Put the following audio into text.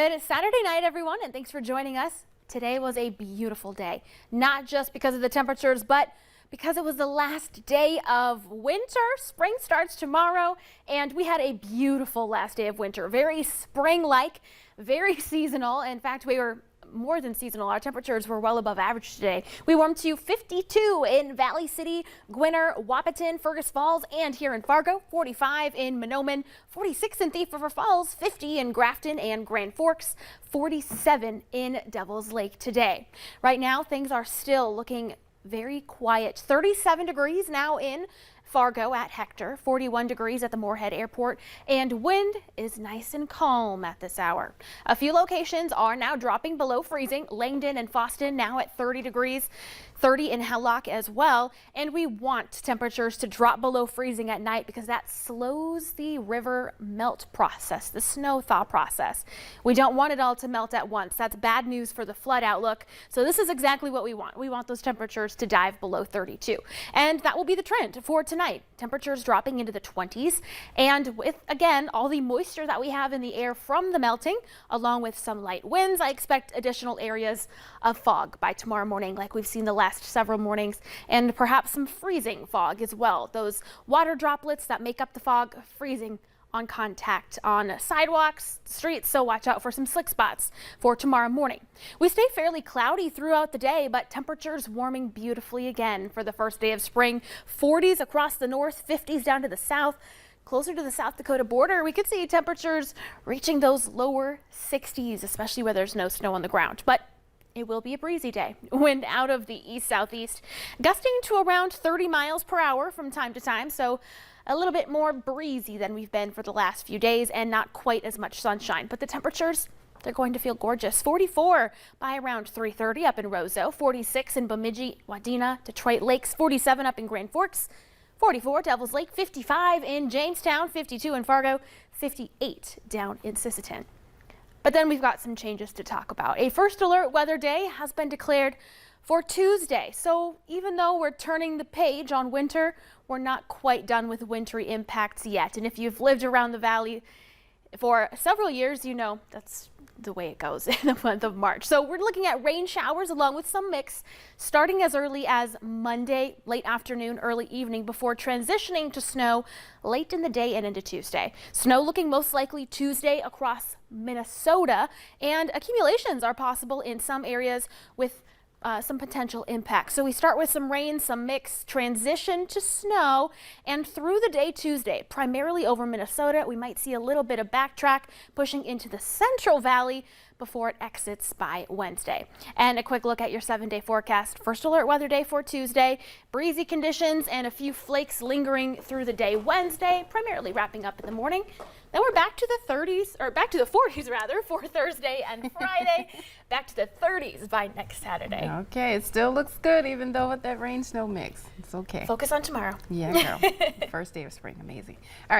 Good Saturday night, everyone, and thanks for joining us. Today was a beautiful day, not just because of the temperatures, but because it was the last day of winter. Spring starts tomorrow, and we had a beautiful last day of winter. Very spring-like, very seasonal. In fact, we were more than seasonal. Our temperatures were well above average today. We warmed to 52 in Valley City, Gwinner, Wahpeton, Fergus Falls, and here in Fargo, 45 in Mahnomen, 46 in Thief River Falls, 50 in Grafton and Grand Forks, 47 in Devil's Lake today. Right now, things are still looking very quiet. 37 degrees now in Fargo at Hector, 41 degrees at the Moorhead Airport, and wind is nice and calm at this hour. A few locations are now dropping below freezing. Langdon and Foston now at 30 degrees, 30 in Hemlock as well, and we want temperatures to drop below freezing at night because that slows the river melt process, the snow thaw process. We don't want it all to melt at once. That's bad news for the flood outlook. So this is exactly what we want. We want those temperatures to dive below 32, and that will be the trend for tonight. Temperatures dropping into the 20s, and with again all the moisture that we have in the air from the melting, along with some light winds, I expect additional areas of fog by tomorrow morning, like we've seen the last several mornings, and perhaps some freezing fog as well. Those water droplets that make up the fog freezing on contact on sidewalks, streets, so watch out for some slick spots for tomorrow morning. We stay fairly cloudy throughout the day, but temperatures warming beautifully again for the first day of spring. 40s across the north, 50s down to the south. Closer to the South Dakota border, we could see temperatures reaching those lower 60s, especially where there's no snow on the ground. But it will be a breezy day. Wind out of the east-southeast, gusting to around 30 miles per hour from time to time, so a little bit more breezy than we've been for the last few days, and not quite as much sunshine. But the temperatures, they're going to feel gorgeous. 44 by around 3:30 up in Roseau, 46 in Bemidji, Wadena, Detroit Lakes, 47 up in Grand Forks, 44 Devil's Lake, 55 in Jamestown, 52 in Fargo, 58 down in Sisseton. But then we've got some changes to talk about. A first alert weather day has been declared for Tuesday. So even though we're turning the page on winter, we're not quite done with wintry impacts yet. And if you've lived around the valley for several years, you know that's the way it goes in the month of March. So we're looking at rain showers along with some mix starting as early as Monday, late afternoon, early evening, before transitioning to snow late in the day and into Tuesday. Snow looking most likely Tuesday across Minnesota, and accumulations are possible in some areas with some potential impacts. So we start with some rain, some mix, transition to snow, and through the day Tuesday, primarily over Minnesota, we might see a little bit of backtrack pushing into the Central Valley before it exits by Wednesday. And a quick look at your 7-day forecast. First alert weather day for Tuesday, breezy conditions and a few flakes lingering through the day Wednesday, primarily wrapping up in the morning. Then we're back to the 30s, or back to the 40s rather, for Thursday and Friday. Back to the 30s by next Saturday. Okay, it still looks good even though with that rain snow mix. It's okay. Focus on tomorrow. Yeah, girl. First day of spring, amazing. All right.